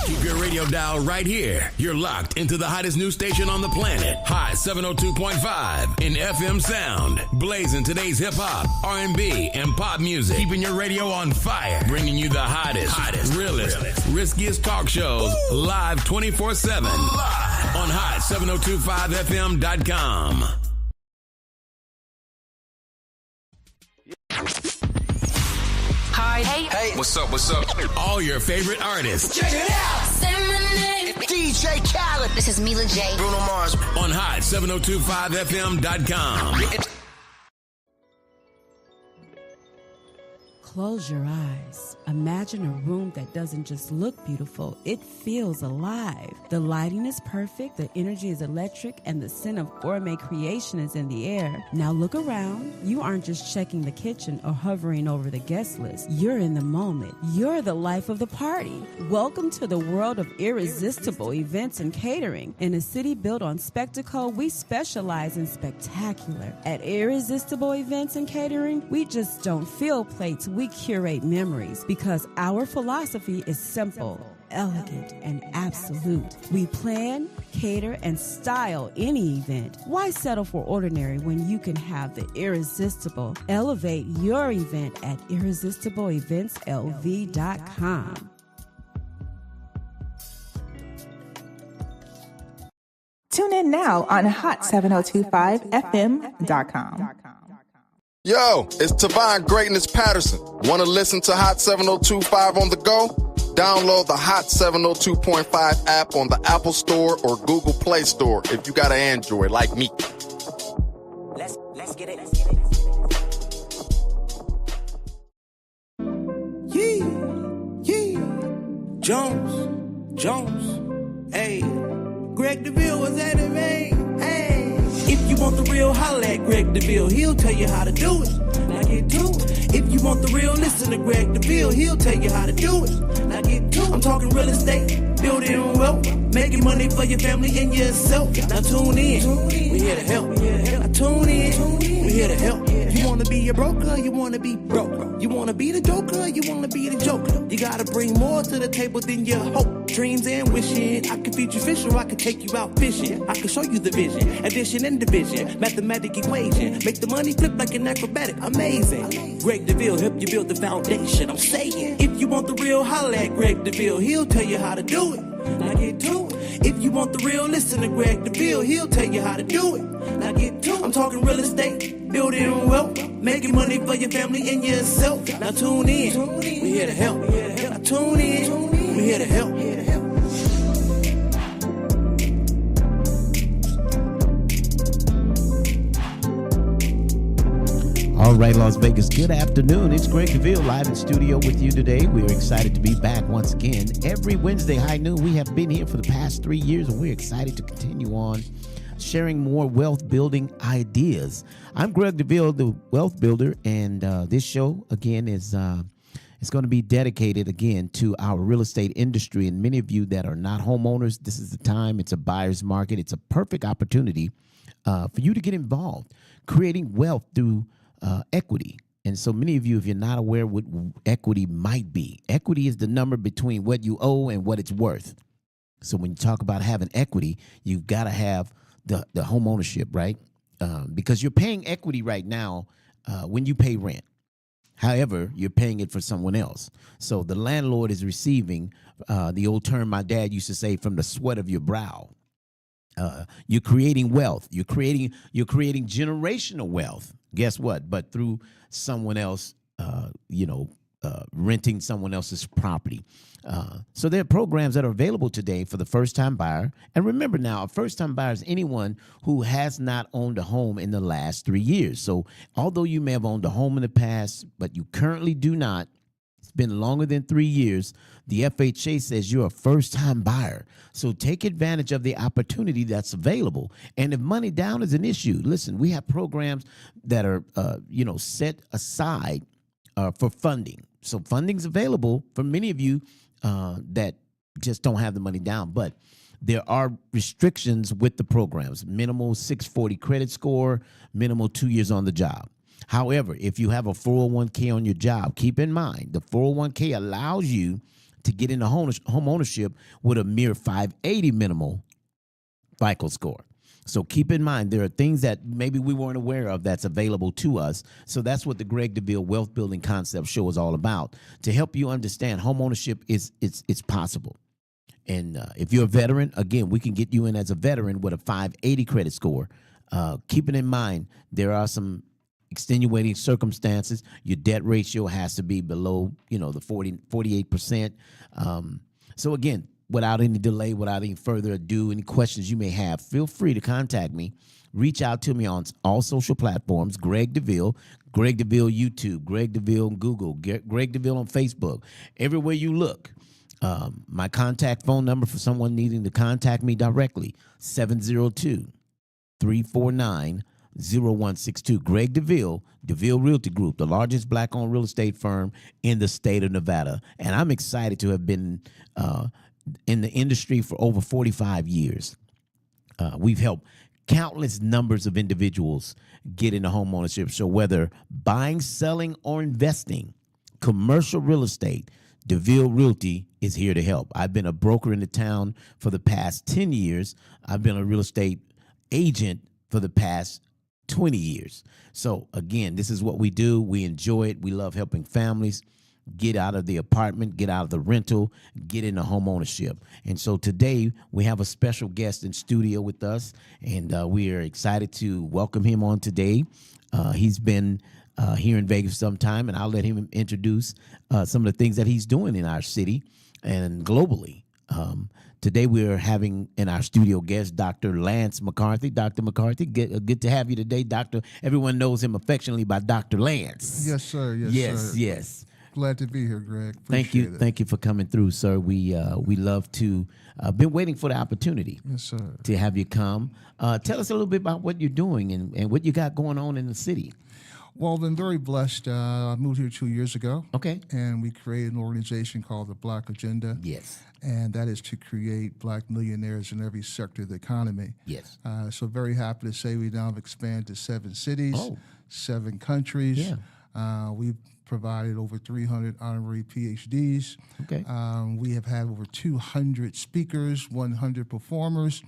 Keep your radio dial right here. You're locked into the hottest news station on the planet. Hot 702.5 in FM sound. Blazing today's hip-hop, R&B, and pop music. Keeping your radio on fire. Bringing you the hottest, realest, riskiest talk shows live 24/7. Live on hot7025fm.com. Hi. Hey. What's up? All your favorite artists. Check it out. Say my name. DJ Khaled. This is Mila J. Bruno Mars. On hot7025fm.com. Close your eyes. Imagine a room that doesn't just look beautiful, it feels alive. The lighting is perfect, the energy is electric, and the scent of gourmet creation is in the air. Now look around. You aren't just checking the kitchen or hovering over the guest list. You're in the moment. You're the life of the party. Welcome to the world of irresistible events and catering. In a city built on spectacle, we specialize in spectacular. At Irresistible Events and Catering, we just don't fill plates, we curate memories, because our philosophy is simple, elegant, and absolute. We plan, cater, and style any event. Why settle for ordinary when you can have the irresistible? Elevate your event at irresistibleeventslv.com. Tune in now on hot7025fm.com. Yo, it's Tavon Greatness Patterson. Want to listen to Hot 7025 on the go? Download the Hot 702.5 app on the Apple Store or Google Play Store if you got an Android like me. Let's get it. Yeah. Jones. Hey. Greg Deville was at it, man. Hey. If you want the real, holla at Greg Deville. He'll tell you how to do it. Now get to it. If you want the real, listen to Greg Deville. He'll tell you how to do it. Now get to it. I'm talking real estate, building wealth, making money for your family and yourself. Now tune in. We here to help. Now tune in. We here to help. You wanna be a broker, you wanna be broke. You wanna be the joker, you wanna be the joker. You gotta bring more to the table than your hope, dreams, and wishing. I can feed you fish or I can take you out fishing. I can show you the vision, addition and division, mathematic equation. Make the money flip like an acrobatic, amazing. Greg Deville help you build the foundation. I'm saying, if you want the real, holla at Greg Deville. He'll tell you how to do it. Now get to it. If you want the real, listen to Greg Deville. He'll tell you how to do it. Now get to it. I'm talking real estate, building wealth, making money for your family and yourself. Now tune in. We here to help. Now tune in. We here to help. All right, Las Vegas, good afternoon. It's Greg Deville live in studio with you today. We're excited to be back once again. Every Wednesday, high noon, we have been here for the past 3 years, and we're excited to continue on sharing more wealth building ideas. I'm Greg Deville, the wealth builder, and this show, again, is it's going to be dedicated, again, to our real estate industry. And many of you that are not homeowners, this is the time. It's a buyer's market. It's a perfect opportunity for you to get involved, creating wealth through equity. And so many of you, if you're not aware what equity might be, equity is the number between what you owe and what it's worth. So when you talk about having equity, you've got to have the home ownership, right? Because you're paying equity right now when you pay rent. However, you're paying it for someone else. So the landlord is receiving the old term my dad used to say, from the sweat of your brow. You're creating wealth. You're creating generational wealth. Guess what? But through someone else, renting someone else's property. So there are programs that are available today for the first-time buyer. And remember now, a first-time buyer is anyone who has not owned a home in the last 3 years. So although you may have owned a home in the past, but you currently do not, it's been longer than 3 years, the FHA says you're a first-time buyer. So take advantage of the opportunity that's available. And if money down is an issue, listen, we have programs that are, set aside for funding. So funding's available for many of you that just don't have the money down. But there are restrictions with the programs. Minimal 640 credit score, minimal 2 years on the job. However, if you have a 401k on your job, keep in mind the 401k allows you to get into home ownership with a mere 580 minimal FICO score. So keep in mind, there are things that maybe we weren't aware of that's available to us. So that's what the Greg Deville Wealth Building Concept Show is all about, to help you understand home ownership is it's possible. And if you're a veteran, again, we can get you in as a veteran with a 580 credit score. Keeping in mind, there are some extenuating circumstances. Your debt ratio has to be below, the 48%. So again, without any delay, without any further ado, any questions you may have, feel free to contact me. Reach out to me on all social platforms, Greg Deville YouTube, Greg Deville on Google, Greg Deville on Facebook. Everywhere you look, my contact phone number for someone needing to contact me directly, 702-349-0162. Greg Deville, Deville Realty Group, the largest black-owned real estate firm in the state of Nevada. And I'm excited to have been in the industry for over 45 years. We've helped countless numbers of individuals get into home ownership. So whether buying, selling, or investing, commercial real estate, Deville Realty is here to help. I've been a broker in the town for the past 10 years. I've been a real estate agent for the past 20 years. So again, this is what we do. We enjoy it. We love helping families get out of the apartment, get out of the rental, get into home ownership. And so today we have a special guest in studio with us, and we are excited to welcome him on today. He's been here in Vegas some time, and I'll let him introduce some of the things that he's doing in our city and globally. Today we're having in our studio guest Dr. Lance McCarthy. Dr. McCarthy, good to have you today, Doctor. Everyone knows him affectionately by Dr. Lance. Yes, sir. Yes, sir. Yes. Glad to be here, Greg. Thank you. Thank you for coming through, sir. We love to. Been waiting for the opportunity. Yes, sir. To have you come. Tell us a little bit about what you're doing and what you got going on in the city. Well, I've been very blessed. I moved here 2 years ago. Okay. And we created an organization called the Black Agenda. Yes. And that is to create black millionaires in every sector of the economy. Yes. So very happy to say we now have expanded to 7 cities, 7 countries. Yeah. We've provided over 300 honorary PhDs. Okay. We have had over 200 speakers, 100 performers,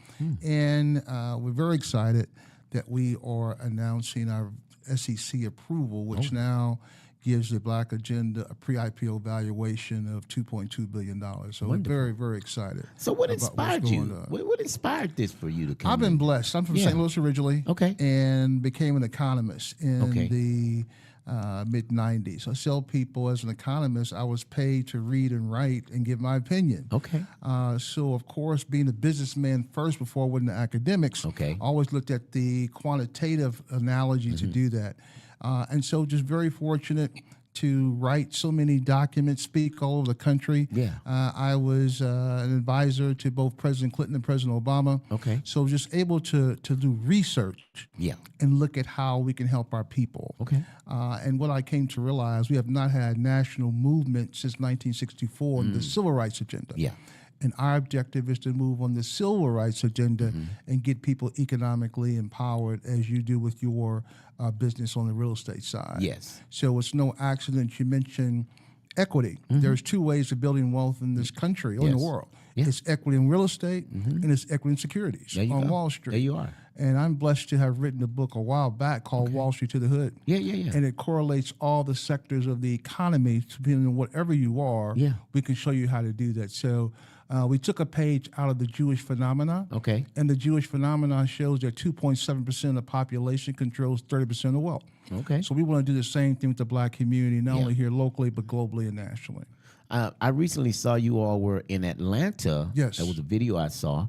and we're very excited that we are announcing our SEC approval, which now gives the Black Agenda a pre-IPO valuation of $2.2 billion. So we're very, very excited. So what inspired you? What inspired this for you to come I've been blessed. I'm from St. Louis originally. Okay. And became an economist in the mid-'90s. I tell people as an economist, I was paid to read and write and give my opinion. Okay. So, of course, being a businessman first before I went into academics, I always looked at the quantitative analogy to do that. And so just very fortunate to write so many documents, speak all over the country. Yeah. I was an advisor to both President Clinton and President Obama. Okay. So just able to do research and look at how we can help our people. Okay. And what I came to realize, we have not had national movement since 1964 in the civil rights agenda. Yeah. And our objective is to move on the civil rights agenda and get people economically empowered as you do with your business on the real estate side. Yes. So it's no accident you mentioned equity. There's 2 ways of building wealth in this country or in the world. It's equity in real estate and it's equity in securities on Wall Street. There you are. And I'm blessed to have written a book a while back called Wall Street to the Hood. And it correlates all the sectors of the economy, depending on whatever you are. We can show you how to do that. So we took a page out of the Jewish phenomena. Okay. And the Jewish phenomena shows that 2.7% of the population controls 30% of wealth. Okay. So we want to do the same thing with the black community, not only here locally, but globally and nationally. I recently saw you all were in Atlanta. Yes. That was a video I saw.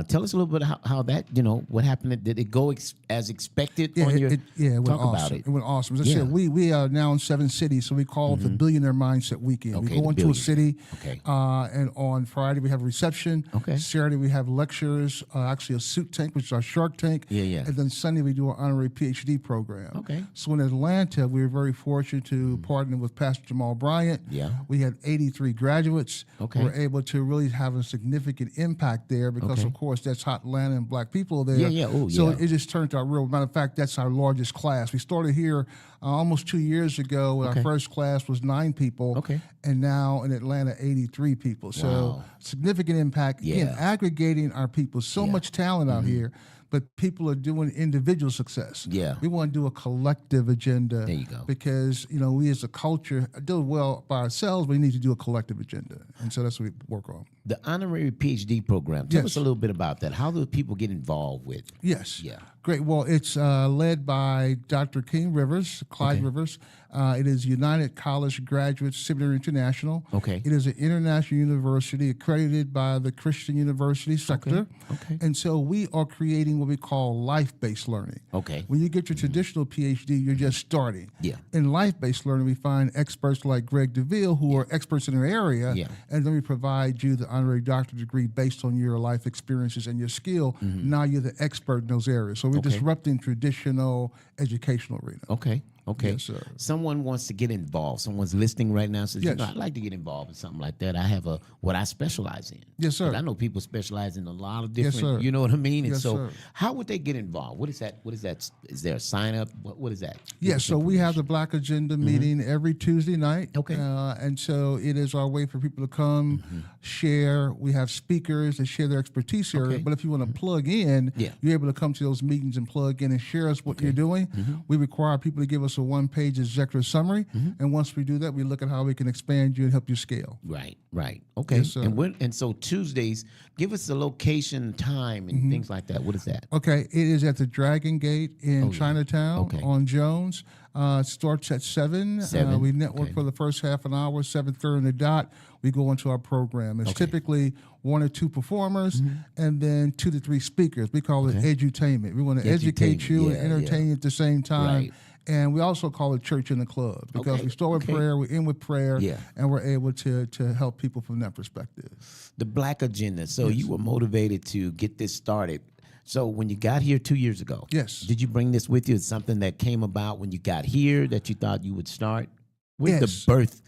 Tell us a little bit how that, what happened. Did it go as expected? Yeah, it went awesome. It went awesome. As I said, we are now in 7 cities, so we call it the Billionaire Mindset Weekend. We go into a city, and on Friday we have a reception. Saturday we have lectures, actually a suit tank, which is our Shark Tank. And then Sunday we do our honorary PhD program. So in Atlanta, we were very fortunate to partner with Pastor Jamal Bryant. We had 83 graduates. We were able to really have a significant impact there because of course, that's hot Atlanta and black people there. Yeah, yeah. Oh, so yeah. it just turned out real. Matter of fact, that's our largest class. We started here almost 2 years ago. Our first class was 9 people. Okay. And now in Atlanta, 83 people. So Wow. significant impact. Again, aggregating our people. So much talent out here. But people are doing individual success. Yeah. We want to do a collective agenda. There you go. Because, we as a culture do well by ourselves, but we need to do a collective agenda. And so that's what we work on. The honorary PhD program. Tell Yes. us a little bit about that. How do people get involved with? Yes. Yeah. Great. Well, it's led by Dr. King Rivers, Clyde Rivers. It is United College Graduate Seminary International. Okay. It is an international university accredited by the Christian University sector. Okay. And so we are creating what we call life-based learning. Okay. When you get your traditional PhD, you're just starting. Yeah. In life-based learning, we find experts like Greg Deville who are experts in their area. Yeah. And then we provide you the honorary doctorate degree based on your life experiences and your skill. Now you're the expert in those areas. So we're disrupting traditional educational arena. Okay. Okay. Yes, sir. Someone wants to get involved. Someone's listening right now. Says, Yes. I'd like to get involved in something like that. I have what I specialize in. Yes, sir. 'Cause I know people specialize in a lot of Yes, different. sir. You know what I mean? And Yes, so, sir. how would they get involved? What is that? What is that? Is there a sign up? What is that? Give Yes, us so we have the information. Black Agenda meeting every Tuesday night. Okay. And so it is our way for people to come, share. We have speakers that share their expertise area. Okay. But if you want to plug in, you're able to come to those meetings and plug in and share us what you're doing. We require people to give us a one-page executive summary. And once we do that, we look at how we can expand you and help you scale. Right. Right. Okay. Yes, sir. And so Tuesdays, give us the location, time, and things like that. What is that? Okay, it is at the Dragon Gate in yeah. Chinatown Okay. on Jones. It starts at 7. 7, We network okay. for the first half an hour, 7:30 on the dot. We go into our program. It's typically 1 or 2 performers and then 2 to 3 speakers. We call it edutainment. We want to educate you and Yeah, entertain you at the same time. Right. And we also call it church in the club because Okay, we start with okay. prayer, we end with prayer, Yeah. and we're able to help people from that perspective. The Black Agenda. So you were motivated to get this started. So when you got here 2 years ago, Yes. did you bring this with you? It's something that came about when you got here that you thought you would start? Where's Yes. the birth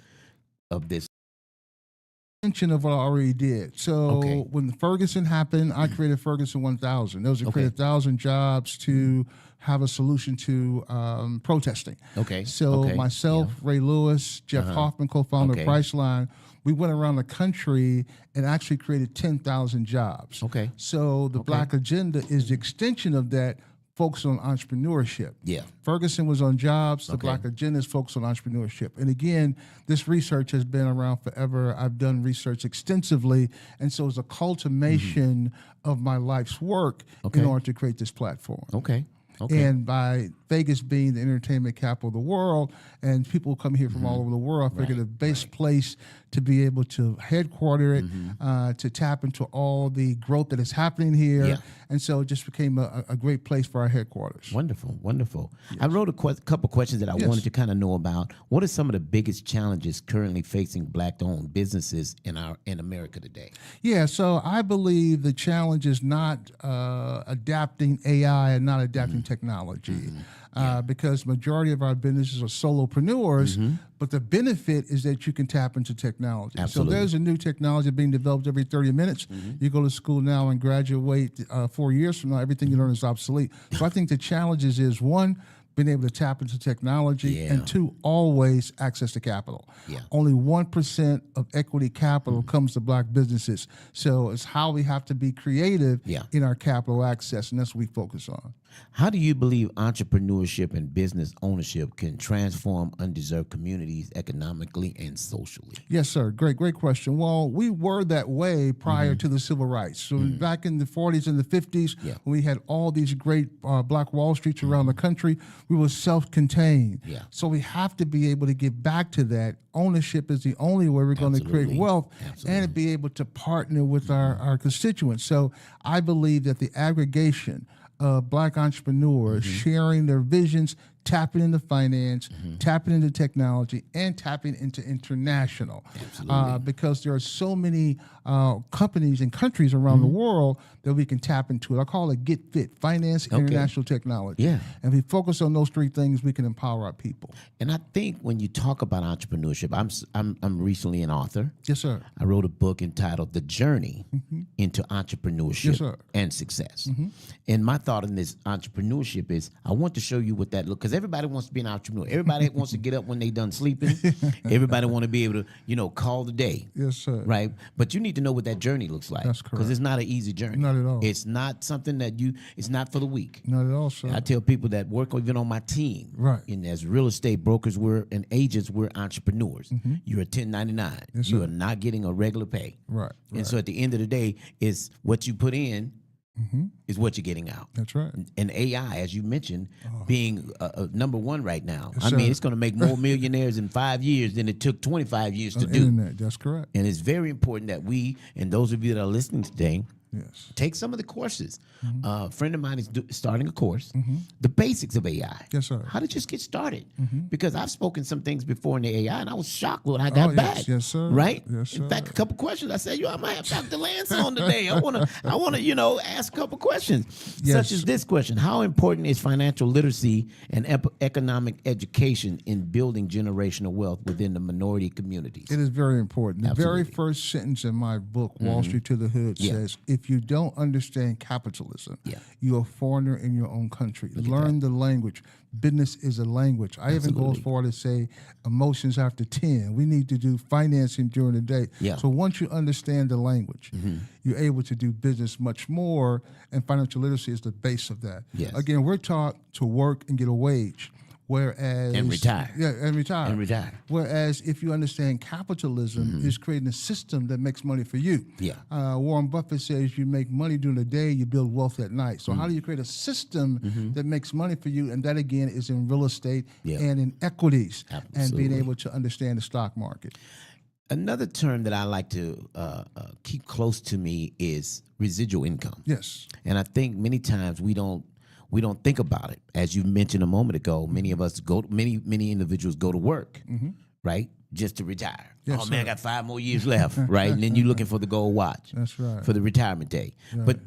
of this? Mention of what I already did. So Okay. when Ferguson happened, I created Ferguson 1000. Those are created 1,000 jobs to have a solution to protesting. Okay. So Okay. myself, Ray Lewis, Jeff Hoffman, co-founder Okay. of Priceline, we went around the country and actually created 10,000 jobs. Okay. So the Black Agenda is the extension of that, focused on entrepreneurship. Yeah. Ferguson was on jobs. The Black Agenda is focused on entrepreneurship. And again, this research has been around forever. I've done research extensively. And so it's a culmination of my life's work in order to create this platform. Okay. Okay. And by Vegas being the entertainment capital of the world, and people come here from all over the world, I figured the best place to be able to headquarter it, to tap into all the growth that is happening here. Yeah. And so it just became a great place for our headquarters. Wonderful, wonderful. I wrote a couple questions that I wanted to kind of know about. What are some of the biggest challenges currently facing Black-owned businesses in America today? Yeah, so I believe the challenge is not adapting AI and not adapting technology. Because majority of our businesses are solopreneurs, but the benefit is that you can tap into technology. Absolutely. So there's a new technology being developed every 30 minutes. You go to school now and graduate 4 years from now, everything you learn is obsolete. So I think the challenges is, one, being able to tap into technology, and 2, always access to capital. Yeah. Only 1% of equity capital comes to Black businesses. So it's how we have to be creative in our capital access, and that's what we focus on. How do you believe entrepreneurship and business ownership can transform undeserved communities economically and socially? Yes, sir. Great question. Well, we were that way prior to the civil rights. So back in the 40s and the 50s, when we had all these great Black Wall Streets around the country, we were self-contained. Yeah. So we have to be able to get back to that. Ownership is the only way we're going to create wealth and be able to partner with our constituents. So I believe that the aggregation of Black entrepreneurs sharing their visions, tapping into finance, tapping into technology, and tapping into international. Because there are so many companies and countries around the world that we can tap into it. I call it Get Fit, finance, international technology. Yeah. And if we focus on those three things, we can empower our people. And I think when you talk about entrepreneurship, I'm recently an author. Yes, sir. I wrote a book entitled The Journey into Entrepreneurship and Success. And my thought in this entrepreneurship is I want to show you what that looks, because everybody wants to be an entrepreneur. Everybody wants to get up when they done sleeping. Everybody want to be able to, call the day. Yes, sir. Right? But you need to know what that journey looks like. That's correct. Because it's not an easy journey. Not at all. It's not something that it's not for the weak. Not at all, sir. I tell people that work even on my team. Right. And as real estate brokers, and agents, we're entrepreneurs. You're a 1099. Yes, you sir. are not getting a regular pay. Right. And so at the end of the day, is what you put in is what you're getting out. That's right. And AI, as you mentioned, being number one right now. Yes, I mean, sir. it's going to make more millionaires in 5 years than it took 25 years to On do. internet, that's correct. And it's very important that we, and those of you that are listening today, Yes. take some of the courses. A friend of mine is starting a course, the basics of AI. Yes, sir. How to just get started. Because I've spoken some things before in the AI, and I was shocked when I got back. Yes, sir. Right? Yes, sir. In fact, a couple questions. I said, I might have Dr. Lance on today. I want to, ask a couple questions, such as this question: how important is financial literacy and economic education in building generational wealth within the minority communities? It is very important. The Absolutely. very first sentence in my book, Wall Street to the Hood, says, if you don't understand capitalism, you're a foreigner in your own country. Learn the language. Business is a language. I even go as far to say emotions after 10. We need to do financing during the day. Yeah. So once you understand the language, you're able to do business much more, and financial literacy is the base of that. Yes. Again, we're taught to work and get a wage. Whereas And retire. Yeah, and retire. And retire. Whereas if you understand capitalism is creating a system that makes money for you. Yeah. Warren Buffett says you make money during the day, you build wealth at night. So how do you create a system that makes money for you? And that again is in real estate and in equities and being able to understand the stock market. Another term that I like to keep close to me is residual income. Yes. And I think many times we don't think about it. As you mentioned a moment ago, many of us many individuals go to work, right, just to retire. Yes, oh man, sir. I got 5 more years left, right? And then you're looking for the gold watch. That's right. For the retirement day. Right. But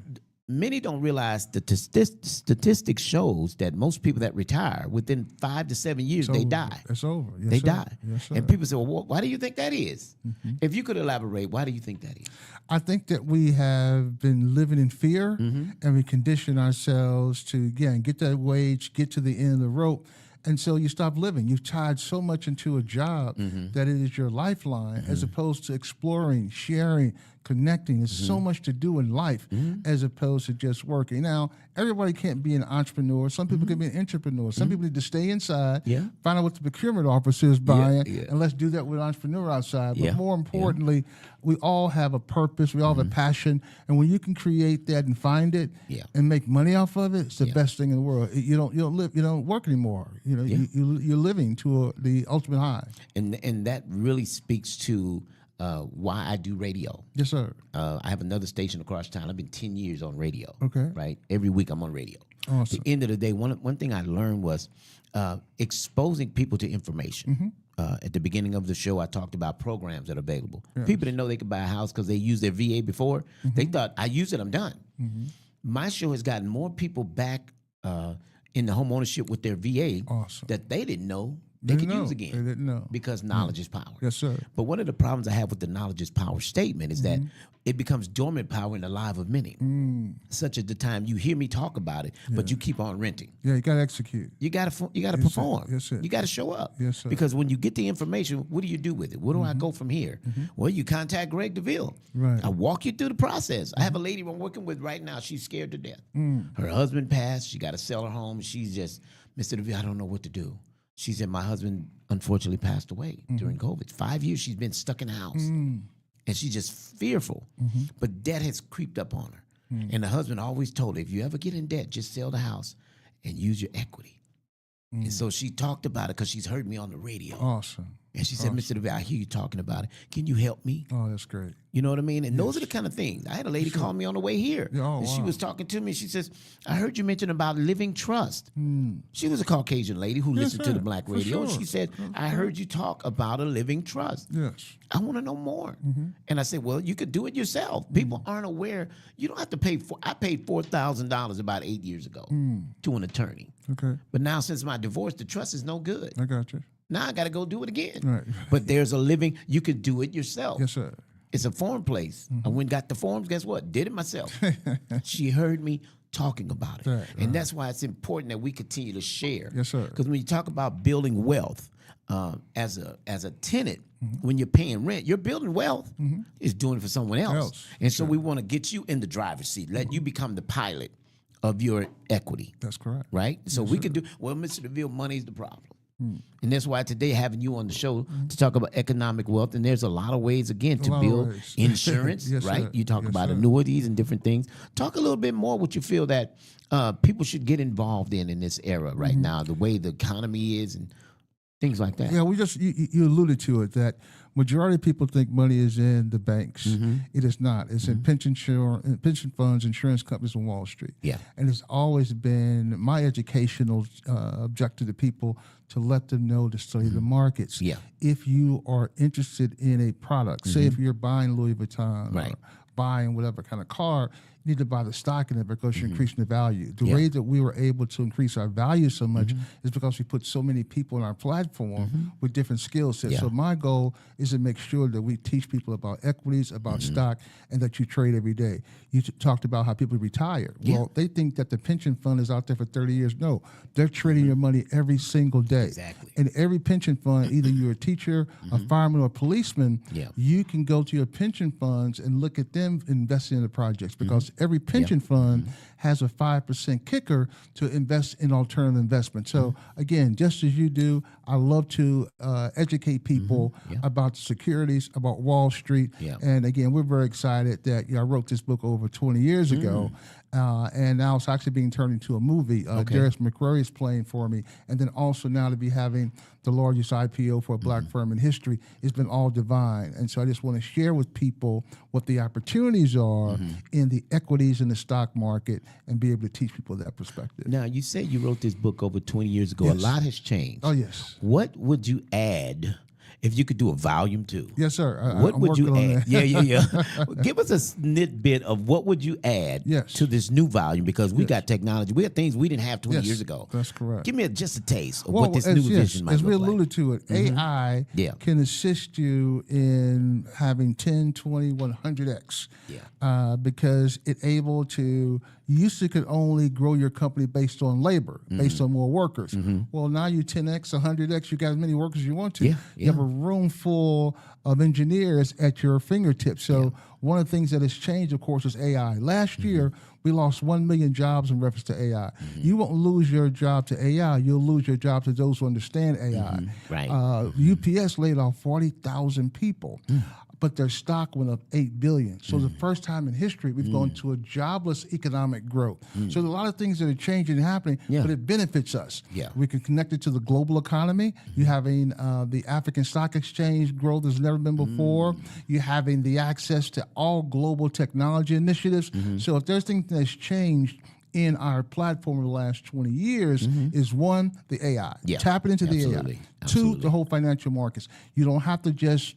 many don't realize the statistics shows that most people that retire within 5 to 7 years, they die. It's over. Yes, They sir. die. Yes, sir. And people say, well, why do you think that is? If you could elaborate, why do you think that is? I think that we have been living in fear and we condition ourselves to, again, get that wage, get to the end of the rope. And so you stop living. You've tied so much into a job that it is your lifeline as opposed to exploring, sharing, connecting. There's so much to do in life as opposed to just working. Now, everybody can't be an entrepreneur. Some people can be an entrepreneur. Some people need to stay inside, find out what the procurement officer is buying, and let's do that with an entrepreneur outside. But more importantly, we all have a purpose. We all have a passion. And when you can create that and find it and make money off of it, it's the best thing in the world. You don't work anymore. You're living to the ultimate high. And that really speaks to why I do radio. Yes, sir. I have another station across town. I've been 10 years on radio. Okay. Right? Every week I'm on radio. Awesome. At the end of the day, one thing I learned was exposing people to information. At the beginning of the show, I talked about programs that are available. Yes. People didn't know they could buy a house because they used their VA before. They thought, I use it, I'm done. My show has gotten more people back in the home ownership with their VA that they didn't know they could use again. They didn't know. Because knowledge is power. Yes, sir. But one of the problems I have with the knowledge is power statement is that it becomes dormant power in the life of many. Such as the time you hear me talk about it, but you keep on renting. Yeah, you got to execute. You got to Yes, perform. sir. Yes, sir. You got to show up. Yes, sir. Because when you get the information, what do you do with it? Where do I go from here? Well, you contact Greg Deville. Right. I walk you through the process. I have a lady I'm working with right now. She's scared to death. Her husband passed. She got to sell her home. She's just, Mr. Deville, I don't know what to do. She said, my husband unfortunately passed away during COVID. 5 years she's been stuck in the house. And she's just fearful. But debt has creeped up on her. And the husband always told her, if you ever get in debt, just sell the house and use your equity. And so she talked about it because she's heard me on the radio. Awesome. And she said, Mr. Deville, I hear you talking about it. Can you help me? Oh, that's great. You know what I mean? And those are the kind of things. I had a lady call me on the way here. And she was talking to me. She says, I heard you mention about living trust. She was a Caucasian lady who listened to the black radio. She said, I heard you talk about a living trust. Yes. I want to know more. And I said, well, you could do it yourself. People aren't aware. You don't have to pay I paid $4,000 about 8 years ago to an attorney. Okay. But now since my divorce, the trust is no good. I got you. Now I got to go do it again. Right. But there's a living, you could do it yourself. Yes, sir. It's a form place. I went and got the forms. Guess what? Did it myself. She heard me talking about it. Right, and that's why it's important that we continue to share. Yes, sir. Because when you talk about building wealth as a tenant, when you're paying rent, you're building wealth. It's doing it for someone else. And so we want to get you in the driver's seat, let you become the pilot of your equity. That's correct. Right? So we could do, well, Mr. Deville, money's the problem. And that's why today having you on the show to talk about economic wealth, and there's a lot of ways, again, to build insurance, Yes, right? sir. You talk Yes, about sir. annuities and different things. Talk a little bit more what you feel that people should get involved in this era right now, the way the economy is and things like that. Yeah, you alluded to it, that majority of people think money is in the banks. It is not. It's in pension funds, insurance companies, and Wall Street. Yeah. And it's always been my educational objective to people to let them know to study the markets. Yeah. If you are interested in a product, say if you're buying Louis Vuitton Right. or buying whatever kind of car, you need to buy the stock in it because you're increasing the value. The way that we were able to increase our value so much is because we put so many people on our platform with different skill sets. Yeah. So my goal is to make sure that we teach people about equities, about stock, and that you trade every day. You talked about how people retire. Well, they think that the pension fund is out there for 30 years. No, they're trading your money every single day. Exactly. And every pension fund, either you're a teacher, a fireman, or a policeman, you can go to your pension funds and look at them investing in the projects because every pension fund has a 5% kicker to invest in alternative investment. So again, just as you do, I love to educate people about securities, about Wall Street. And again, we're very excited that I wrote this book over 20 years ago. And now it's actually being turned into a movie. Darius McCrary is playing for me. And then also now to be having the largest IPO for a black firm in history, it's been all divine. And so I just want to share with people what the opportunities are in the equities and the stock market and be able to teach people that perspective. Now, you said you wrote this book over 20 years ago. Yes. A lot has changed. Oh, yes. What would you add if you could do a volume 2? Yes, sir. What I'm would you working on add? that. Yeah. Give us a snippet of what would you add to this new volume, because we got technology. We have things we didn't have 20 years ago. That's correct. Give me just a taste of what this new vision might as we look alluded like. to it, AI can assist you in having 10, 20, 100x because it's able to, you used to could only grow your company based on labor, based on more workers. Well, now you 10x, 100x, you got as many workers as you want to. You have a room full of engineers at your fingertips. So one of the things that has changed, of course, is AI. Last year, we lost 1 million jobs in reference to AI. You won't lose your job to AI. You'll lose your job to those who understand AI. Right. UPS laid off 40,000 people. But their stock went up $8 billion. So the first time in history, we've gone to a jobless economic growth. So there's a lot of things that are changing and happening, but it benefits us. We can connect it to the global economy. You're having the African Stock Exchange growth as never been before. You're having the access to all global technology initiatives. So if there's things that's changed in our platform in the last 20 years is one, the AI. Tap it into the AI. Two, the whole financial markets. You don't have to just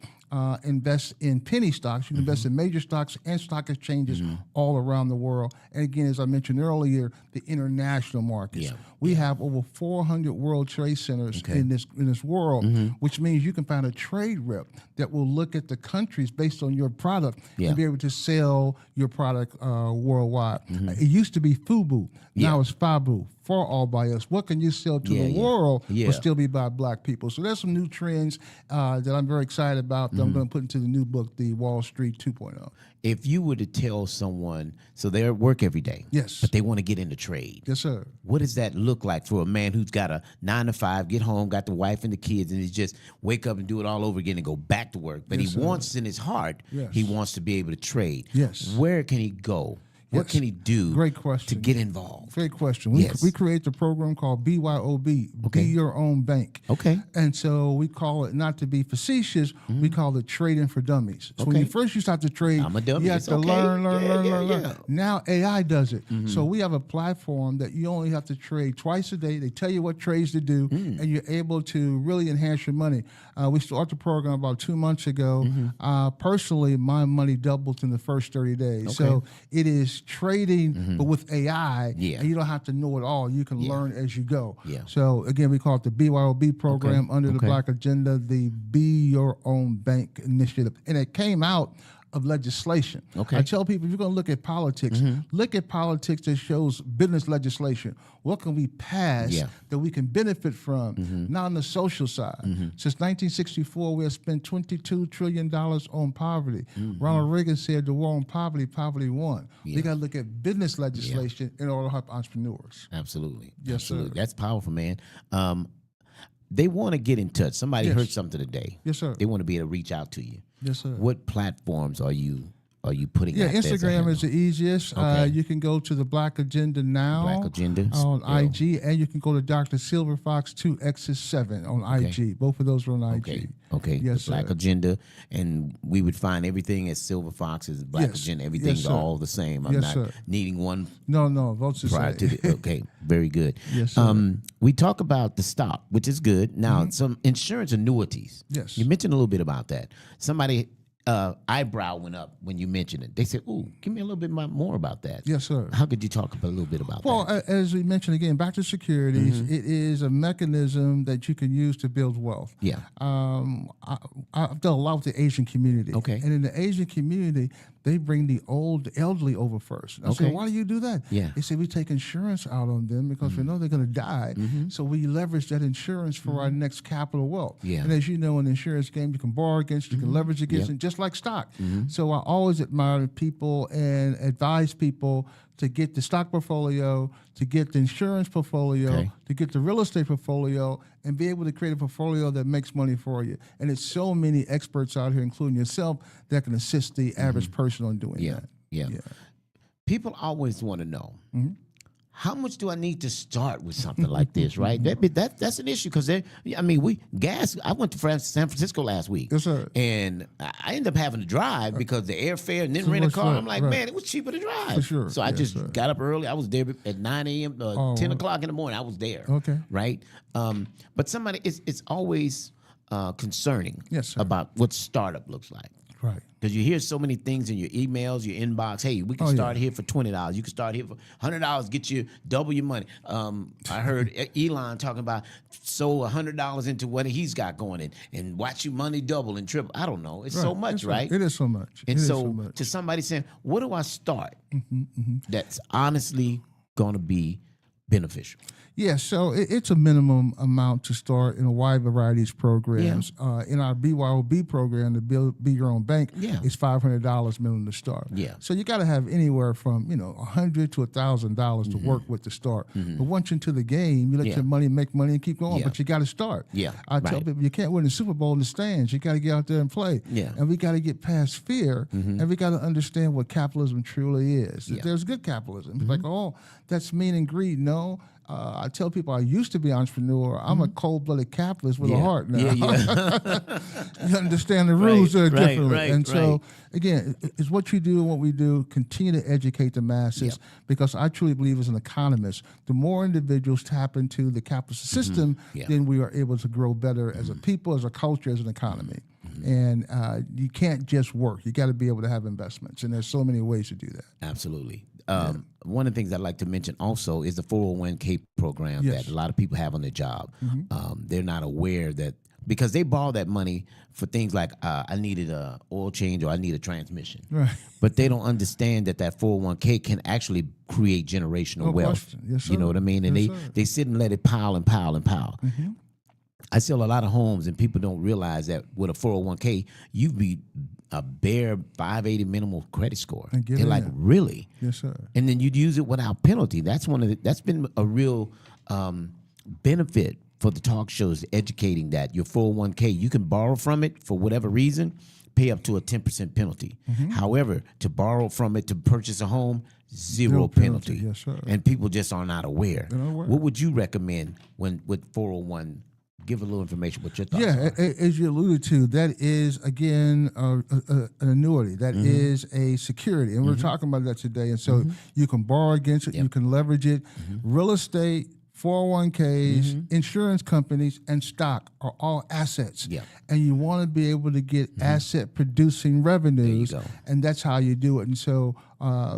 invest in penny stocks. You can invest in major stocks and stock exchanges all around the world. And again, as I mentioned earlier, the international markets. We have over 400 World Trade Centers in this world, which means you can find a trade rep that will look at the countries based on your product and be able to sell your product worldwide. It used to be FUBU. Now it's FABU, for all by us. What can you sell to the world but still be by black people? So there's some new trends that I'm very excited about that I'm going to put into the new book, The Wall Street 2.0. If you were to tell someone, so they're at work every day, but they want to get into trade. Yes, sir. What does that look like for a man who's got a 9 to 5, get home, got the wife and the kids, and he just wake up and do it all over again and go back to work? But he wants in his heart, he wants to be able to trade. Yes. Where can he go What can he do? Great question. To get involved? Great question. Yes. We create the program called BYOB, Okay. Be Your Own Bank. Okay. And so we call it, not to be facetious, we call it trading for dummies. So when you first start to trade, I'm a dummy. you have It's to okay. learn. Now AI does it. So we have a platform that you only have to trade twice a day. They tell you what trades to do, and you're able to really enhance your money. We started the program about 2 months ago. Personally, my money doubled in the first 30 days. So it is trading, but with AI, and you don't have to know it all. You can learn as you go. So again, we call it the BYOB program under the Black Agenda, the Be Your Own Bank initiative. And it came out of legislation. I tell people, if you're going to look at politics, look at politics that shows business legislation. What can we pass that we can benefit from, not on the social side? Since 1964, we have spent $22 trillion on poverty. Ronald Reagan said the war on poverty, poverty won. We got to look at business legislation in order to help entrepreneurs. Absolutely. Yes, Absolutely. sir. That's powerful, man. They want to get in touch. Somebody heard something today. Yes, sir. They want to be able to reach out to you. Yes, sir. What platforms are you putting out there? Instagram is the easiest. You can go to the Black Agenda now. Black Agenda on IG, and you can go to Dr. Silverfox 2X7 on IG. Both of those are on IG. Okay. Yes, the Black sir. Agenda, and we would find everything at Silver Fox's Black Yes. Agenda. Everything's Yes, sir. all the same. I'm Yes, not sir. needing one No, votes the prior to same. the. Okay, very good. Yes, sir. We talk about the stock, which is good. Now, some insurance annuities. Yes. You mentioned a little bit about that. Somebody eyebrow went up when you mentioned it. They said, "Ooh, give me a little bit more about that." Yes, sir. How could you talk a little bit about Well, that? as we mentioned again, back to securities, it is a mechanism that you can use to build wealth. Yeah. I've done a lot with the Asian community. Okay. And in the Asian community, they bring the elderly over first. And I say, why do you do that? Yeah. They say we take insurance out on them because we know they're going to die. So we leverage that insurance for our next capital wealth. Yeah. And as you know, in the insurance game, you can borrow against, you can leverage against, and just like stock. So I always admire people and advise people to get the stock portfolio, to get the insurance portfolio, to get the real estate portfolio, and be able to create a portfolio that makes money for you. And it's so many experts out here, including yourself, that can assist the average person on doing that. Yeah. People always want to know, how much do I need to start with something like this, right? That's an issue because I went to San Francisco last week. Yes, sir. And I ended up having to drive because the airfare and then rent a car. I'm like, man, it was cheaper to drive. For sure. So I just got up early. I was there at 9 a.m., 10 o'clock in the morning. I was there. Okay. Right? But it's always concerning Yes, sir. about what startup looks like. Right. Because you hear so many things in your emails, your inbox. Hey, we can start here for $20. You can start here for $100, get you double your money. I heard Elon talking about sow $100 into what he's got going and watch your money double and triple. I don't know. It's so much, right? It is so much. And It is so much. to somebody saying, where do I start that's honestly going to be beneficial? Yeah, so it's a minimum amount to start in a wide variety of programs. In our BYOB program, the Be Your Own Bank, it's $500 minimum to start. Yeah. So you got to have anywhere from $100 to $1,000 to work with to start. But once you're into the game, you let your money make money and keep going. But you got to start. Yeah, I tell people you can't win the Super Bowl in the stands. You got to get out there and play. Yeah. And we got to get past fear, and we got to understand what capitalism truly is. That there's good capitalism. It's like, oh, that's mean and greed. No. I tell people I used to be an entrepreneur. I'm a cold-blooded capitalist with a heart now. You understand the rules differently. And so, again, it's what you do and what we do. Continue to educate the masses because I truly believe as an economist, the more individuals tap into the capitalist system, then we are able to grow better as a people, as a culture, as an economy. And you can't just work. You got to be able to have investments. And there's so many ways to do that. Absolutely. One of the things I'd like to mention also is the 401k program that a lot of people have on their job. They're not aware that because they borrow that money for things like I needed a oil change or I need a transmission. Right. But they don't understand that 401k can actually create generational wealth. Question. Yes, sir. You know what I mean? And they sit and let it pile and pile and pile. I sell a lot of homes, and people don't realize that with a 401k, you be a bare 580 minimal credit score. They're like, really? Yes, sir. And then you'd use it without penalty. That's that's been a real benefit for the talk shows, educating that your 401k, you can borrow from it for whatever reason, pay up to a 10% penalty. However, to borrow from it to purchase a home, zero penalty. Yes, sir. And people just are not aware. What would you recommend when with 401? Give a little information what your thoughts are. As you alluded to, that is, again, an annuity. That is a security. And we're talking about that today. And so you can borrow against it. You can leverage it. Real estate, 401ks, insurance companies, and stock are all assets. And you want to be able to get asset-producing revenues, and that's how you do it. And so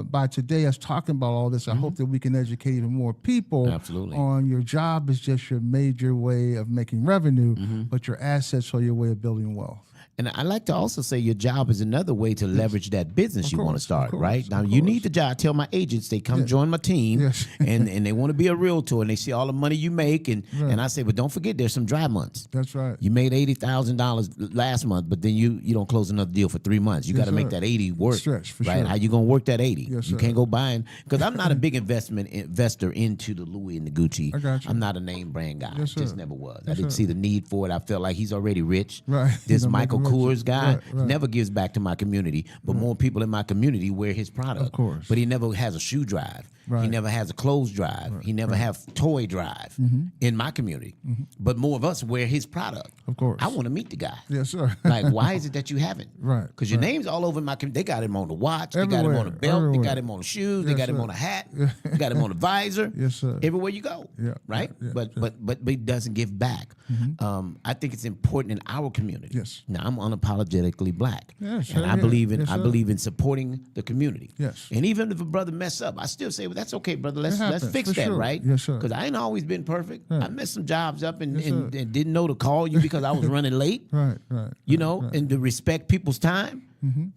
by today, us talking about all this, I hope that we can educate even more people on your job is just your major way of making revenue, but your assets are your way of building wealth. And I like to also say your job is another way to leverage that business you want to start, right? Now, you need the job. I tell my agents, they come join my team, and they want to be a realtor, and they see all the money you make. And I say, but don't forget, there's some dry months. That's right. You made $80,000 last month, but then you don't close another deal for 3 months. You got to make that 80 work, stretch, for right? sure. How you going to work that 80? Yes, you can't go buying, because I'm not a big investor into the Louis and the Gucci. I got you. I'm not a name brand guy. Yes, Just never was. I didn't see the need for it. I felt like he's already rich. Right. This Michael Kors guy, Right. never gives back to my community, but more people in my community wear his product. Of course. But he never has a shoe drive. Right. He never has a clothes drive. He never have toy drive in my community. But more of us wear his product. Of course. I want to meet the guy. Yes, sir. Like, why is it that you haven't? Right. Because your name's all over my community. They got him on the watch. They got him on the belt. They got him on the shoes. They got him on a hat. They got him on a visor. Yes, sir. Everywhere you go. Yeah. Right? Yeah. But he doesn't give back. I think it's important in our community. Yes. Now, I'm unapologetically black. Yes, and I believe in supporting the community. Yes. And even if a brother mess up, I still say, well, that's okay, brother. Let's fix for that, sure. right? Yes, sir. Because I ain't always been perfect. Right. I messed some jobs up and Yes, didn't know to call you because I was running late. Right. You know, and to respect people's time.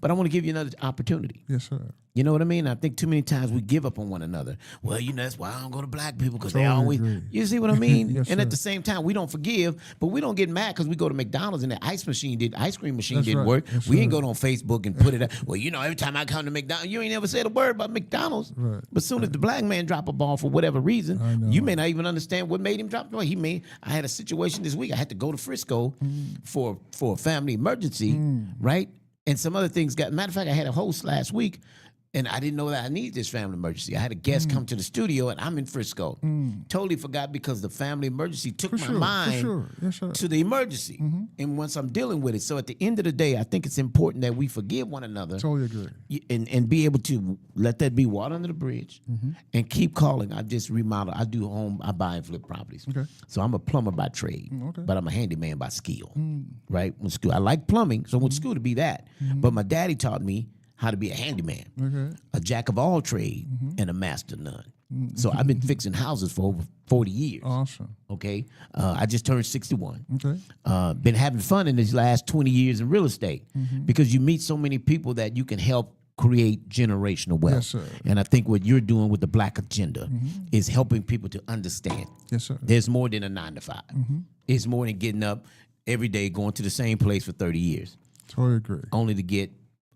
But I want to give you another opportunity. Yes, sir. You know what I mean? I think too many times we give up on one another. Well, you know, that's why I don't go to black people, because they always, agree. you see what I mean? Yes, and sir. at the same time, we don't forgive, but we don't get mad because we go to McDonald's and the ice cream machine That's didn't right. work. Yes, We ain't sir. go on Facebook and put it up. Well, you know, every time I come to McDonald's, you ain't never said a word about McDonald's. Right. But soon as the black man drop a ball for whatever reason, I know. you may not even understand what made him drop the ball. I had a situation this week. I had to go to Frisco for a family emergency, right? And some other things matter of fact, I had a host last week, and I didn't know that I needed this family emergency. I had a guest come to the studio, and I'm in Frisco. Totally forgot, because the family emergency took my mind Yes, sir. to the emergency. And once I'm dealing with it. So at the end of the day, I think it's important that we forgive one another. Totally agree. And be able to let that be water under the bridge and keep calling. I just remodel. I buy and flip properties. Okay. So I'm a plumber by trade, okay. but I'm a handyman by skill, right? Went to school. I like plumbing, so I went to school to be that. But my daddy taught me how to be a handyman, a jack of all trade, and a master of none. So I've been fixing houses for over 40 years. Awesome. Okay. I just turned 61. Okay. Been having fun in these last 20 years in real estate, because you meet so many people that you can help create generational wealth. Yes, sir. And I think what you're doing with the Black Agenda is helping people to understand. Yes, sir. There's more than a 9 to 5. It's more than getting up every day, going to the same place for 30 years, Totally agree. only to get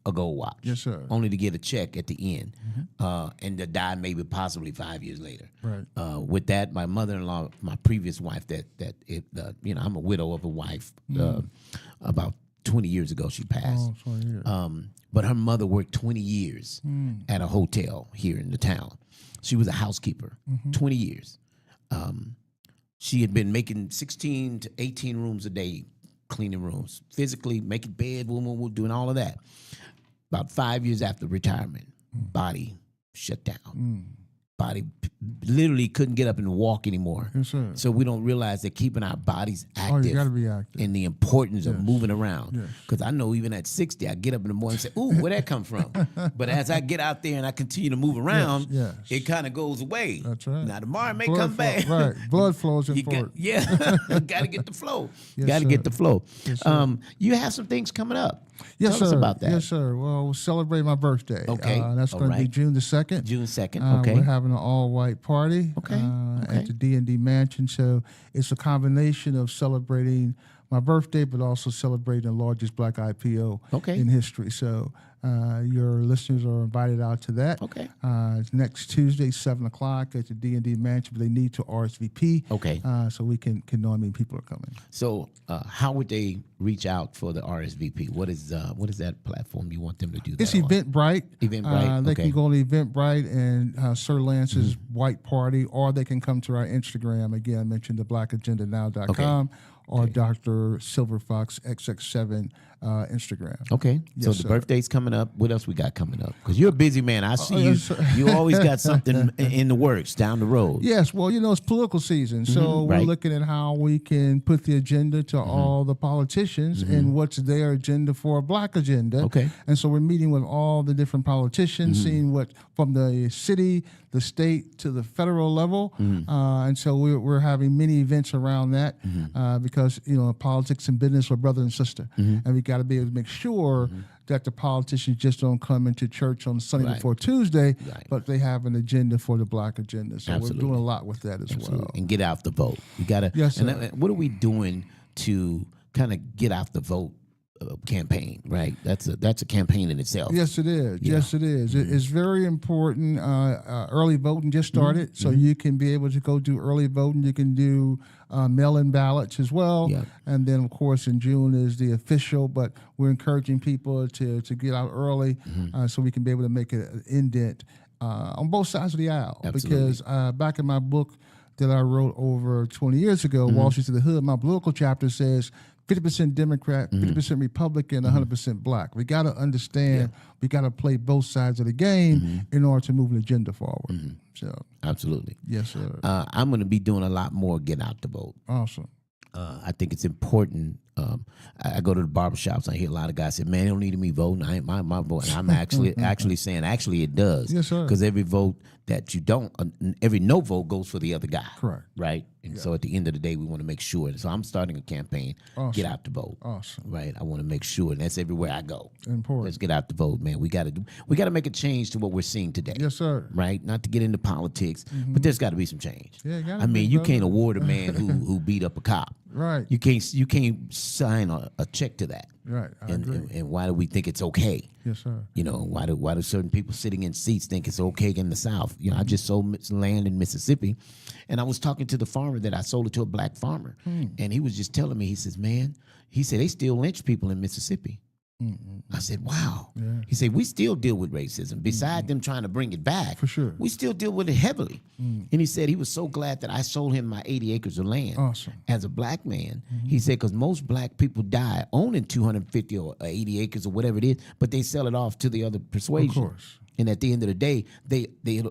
a gold watch. Yes, sir. Only to get a check at the end, and to die maybe possibly 5 years later. Right. With that, my mother-in-law, my previous wife, I'm a widow of a wife. About 20 years ago, she passed. Oh, sorry to hear. But her mother worked 20 years at a hotel here in the town. She was a housekeeper, 20 years. She had been making 16 to 18 rooms a day, cleaning rooms, physically making bed, doing all of that. About 5 years after retirement, body shut down. Body literally couldn't get up and walk anymore. Yes, sir. So we don't realize that keeping our bodies Oh, active you got to be active. and the importance of moving around. Yes. Because I know even at 60, I get up in the morning and say, ooh, where'd that come from? But as I get out there and I continue to move around, Yes. it kind of goes away. That's right. Now, tomorrow it may Blood come back. Right. Blood flows in You forward. got to get the flow. Yes, Got to sir. get the flow. Yes, sir. You have some things coming up. Yes, Tell sir. us about that. Yes, sir. Well, we'll celebrate my birthday. Okay. That's All going to be right. June the 2nd. June 2nd. Okay. We're having an all-white party Okay. Okay. at the D&D Mansion. So it's a combination of celebrating my birthday, but also celebrating the largest black IPO Okay. in history. So Your listeners are invited out to that. Okay. It's next Tuesday, 7 o'clock at the D&D Mansion, but they need to RSVP. Okay. So we can know how many people are coming. So how would they reach out for the RSVP? What is that platform you want them to do that It's on? Eventbrite. Eventbrite, They okay. can go to Eventbrite and Sir Lance's White Party, or they can come to our Instagram. Again, I mentioned the blackagendanow.com or Dr. Silver Fox XX7 Instagram. Okay. Yes, So the sir. birthday's coming up. What else we got coming up? Because you're a busy man. I see you. yes, sir. You always got something in the works down the road. Yes, well, it's political season, so we're right. looking at how we can put the agenda to all the politicians and what's their agenda for a black agenda. Okay. And so we're meeting with all the different politicians, seeing what from the city, the state to the federal level, and so we're having many events around that because politics and business are brother and sister, and we got to be able to make sure that the politicians just don't come into church on Sunday Right. before Tuesday, Right. but they have an agenda for the black agenda. So Absolutely. we're doing a lot with that as well. And get out the vote. You got to. Yes, and sir. what are we doing to kind of get out the vote campaign? Right. That's a campaign in itself. Yes, it is. Yeah. Yes, it is. It's very important. Early voting just started, so you can be able to go do early voting. You can do mail-in ballots as well. Yeah. And then, of course, in June is the official, but we're encouraging people to get out early so we can be able to make an indent on both sides of the aisle. Absolutely. Because back in my book that I wrote over 20 years ago, Wall Street to the Hood, my political chapter says 50% Democrat, 50% Republican, 100% black. We got to understand, we got to play both sides of the game in order to move an agenda forward. So, Absolutely. yes, sir. I'm going to be doing a lot more get out the vote. Awesome. I think it's important. I go to the barbershops. I hear a lot of guys say, "Man, they don't need me voting. I ain't my vote." And I'm actually saying, it does. Yes, sir. Because every vote that you don't, every no vote goes for the other guy. Correct. Right. And so at the end of the day, we want to make sure. So I'm starting a campaign. Awesome. Get out the vote. Awesome. Right. I want to make sure, and that's everywhere I go. Important. Let's get out the vote, man. We got to make a change to what we're seeing today. Yes, sir. Right. Not to get into politics, but there's got to be some change. Yeah, gotta I mean, be, you brother. can't award a man who beat up a cop. Right. You can't sign a check to that. Right. I agree. And why do we think it's okay? Yes, sir. Why do certain people sitting in seats think it's okay in the South? I just sold land in Mississippi, and I was talking to the farmer that I sold it to, a black farmer, and he was just telling me, he says, "Man," he said, "they still lynch people in Mississippi." I said, "Wow." Yeah. He said, "We still deal with racism. Besides them trying to bring it back, For sure. we still deal with it heavily." And he said he was so glad that I sold him my 80 acres of land. Awesome. As a black man, he said, because most black people die owning 250 or 80 acres or whatever it is, but they sell it off to the other persuasion. Of course. And at the end of the day, they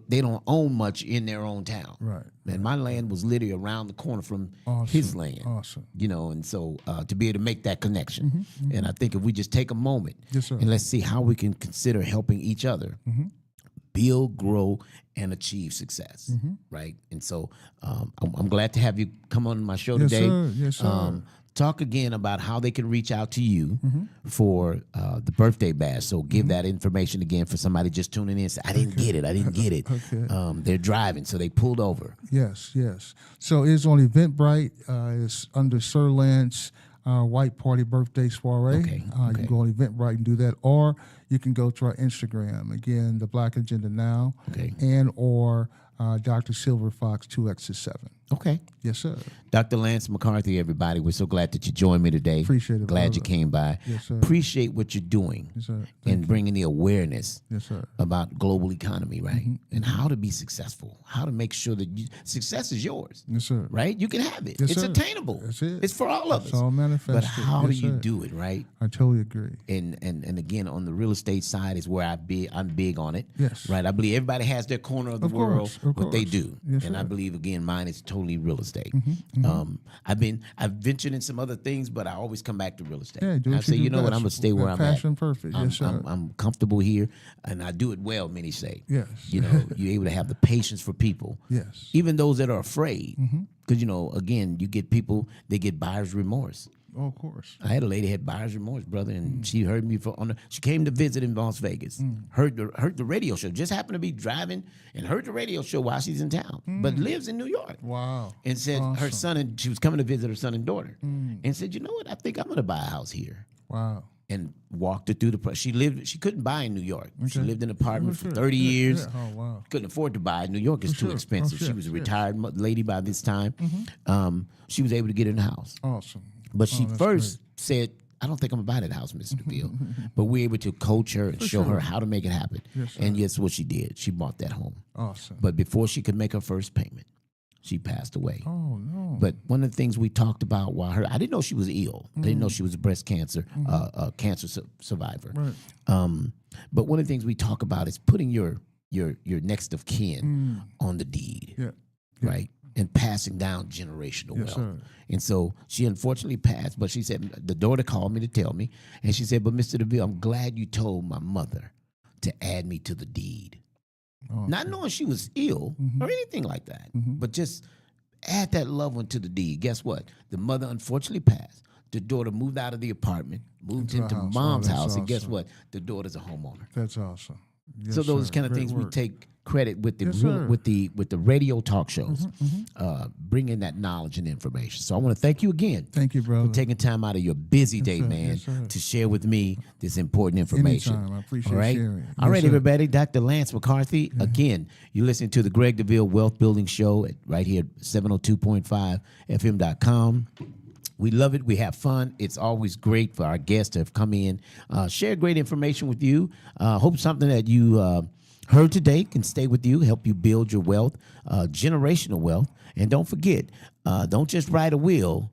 don't own much in their own town. Right. And my land was literally around the corner from Awesome. his land. Awesome. And so to be able to make that connection. And I think if we just take a moment Yes, sir. and let's see how we can consider helping each other build, grow, and achieve success, right? And so I'm glad to have you come on my show Yes, today. sir. Yes, sir. Talk again about how they can reach out to you for the birthday bash. So give that information again for somebody just tuning in. Say, I didn't get it. Okay. They're driving, so they pulled over. Yes, yes. So it's on Eventbrite. It's under Sir Lance White Party Birthday Soiree. Okay, You can go on Eventbrite and do that, or you can go to our Instagram. Again, the Black Agenda Now, Okay. and or Dr. Silver Fox 2X7. Okay. Yes, sir. Dr. Lance McCarthy, everybody, we're so glad that you joined me today. Appreciate it, Glad brother. you came by. Yes, sir. Appreciate what you're doing Yes, sir. and bringing the awareness Yes, sir. about global economy, right? And how to be successful, how to make sure that success is yours, Yes, sir. right? You can have it. Yes, It's sir. attainable. That's it. It's for all of It's us. all manifested. But how Yes, do you sir. do it, right? I totally agree. And again, on the real estate side is where I'm big on it. Yes. Right. I believe everybody has their corner of the Of world, course, of what they course. do. Yes, and I sir. believe again, mine is totally real estate. I've ventured in some other things, but I always come back to real estate. Yeah, do I what say, you do you know what, best. I'm gonna stay where I'm at. Passion perfect. Yes, sir. I'm comfortable here, and I do it well. Many say. Yes. You're able to have the patience for people. Yes. Even those that are afraid, because again, you get people, they get buyer's remorse. Oh, of course. I had a lady had buyer's remorse, brother, and she heard me she came to visit in Las Vegas. Heard the radio show. Just happened to be driving and heard the radio show while she's in town, but lives in New York. Wow. And said her Awesome. son, and she was coming to visit her son and daughter, and said, you know what? I think I'm going to buy a house here. Wow. and walked her through the. She couldn't buy in New York. Okay. She lived in an apartment for 30 years. Yeah. Oh, wow. Couldn't afford to buy. New York is too expensive. She was a retired lady by this time. She was able to get in the house. Awesome. But she first said, I don't think I'm going to buy that house, Mr. Deville. But we were able to coach her and show her how to make it happen. Yes, and guess what she did? She bought that home. Awesome. But before she could make her first payment, she passed away. Oh, no. But one of the things we talked about while I didn't know she was ill. I didn't know she was a breast cancer, cancer survivor. Right. But one of the things we talk about is putting your next of kin on the deed. Yeah. Right? And passing down generational wealth. Sir. And so she unfortunately passed, but she said, the daughter called me to tell me, and she said, but Mr. Deville, I'm glad you told my mother to add me to the deed. Oh, not knowing she was ill or anything like that, but just add that loved one to the deed. Guess what? The mother unfortunately passed. The daughter moved out of the apartment, moved into mom's house, awesome. And guess what? The daughter's a homeowner. That's awesome. Yes, so those kind of Great things work. we take credit with the radio talk shows, bringing that knowledge and information. So I want to thank you again. Thank you, brother, for taking time out of your busy day, man, to share with me this important information. Anytime. I appreciate sharing. All right, everybody. Dr. Lance McCarthy. Again, you're listening to the Greg Deville Wealth Building Show right here at 702.5 FM.com. We love it. We have fun. It's always great for our guests to have come in, share great information with you. Hope something that you heard today can stay with you, help you build your wealth, generational wealth. And don't forget, don't just write a will,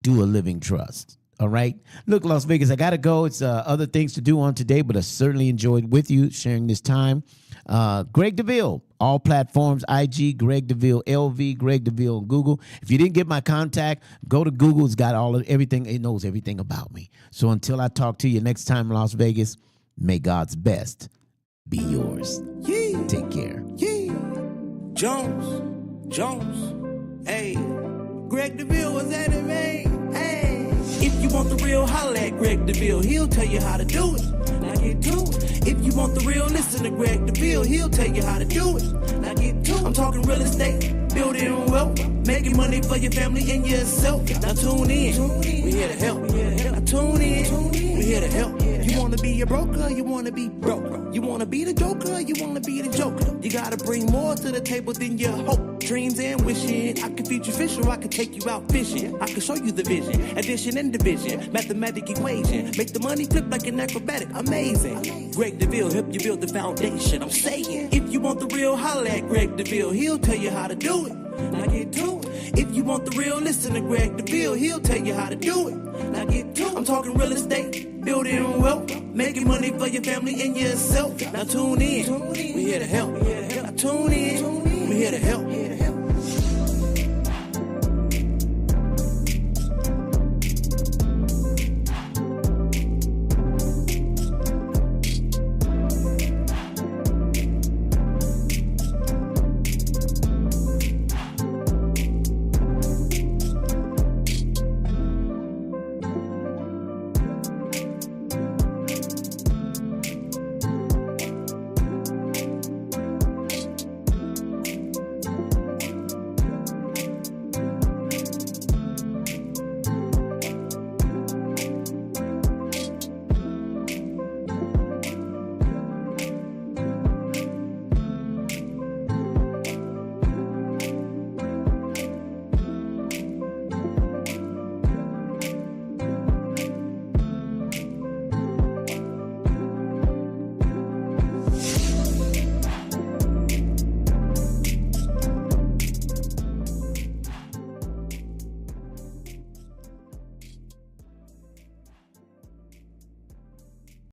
do a living trust. All right. Look, Las Vegas, I got to go. It's other things to do on today, but I certainly enjoyed with you sharing this time. Greg Deville, all platforms, IG, Greg Deville, LV, Greg Deville on Google. If you didn't get my contact, go to Google. It's got all of everything. It knows everything about me. So until I talk to you next time in Las Vegas, may God's best be yours. Yeah. Take care. Yeah. Jones, hey, Greg Deville was at it, man. Hey, if you want the real, holla at Greg Deville. He'll tell you how to do it. Now get to it. If you want the real, listen to Greg Deville. He'll tell you how to do it. Now get to it. I'm talking real estate, building wealth, making money for your family and yourself. Now tune in. We here to help. Now tune in. We here to help. You wanna be a broker, you wanna be broke. You wanna be the joker, you wanna be the joker. You gotta bring more to the table than your hope, dreams and wishing. I can feed you fish or I can take you out fishing. I can show you the vision, addition and division, mathematic equation. Make the money flip like an acrobatic, amazing. Greg Deville help you build the foundation. I'm saying, if you want the real, holla at Greg Deville. He'll tell you how to do it. Now get to it. If you want the real, listen to Greg Deville. He'll tell you how to do it. Now get to it. I'm talking real estate, building wealth, making money for your family and yourself. Now tune in. We here to help. Now tune in. We here to help.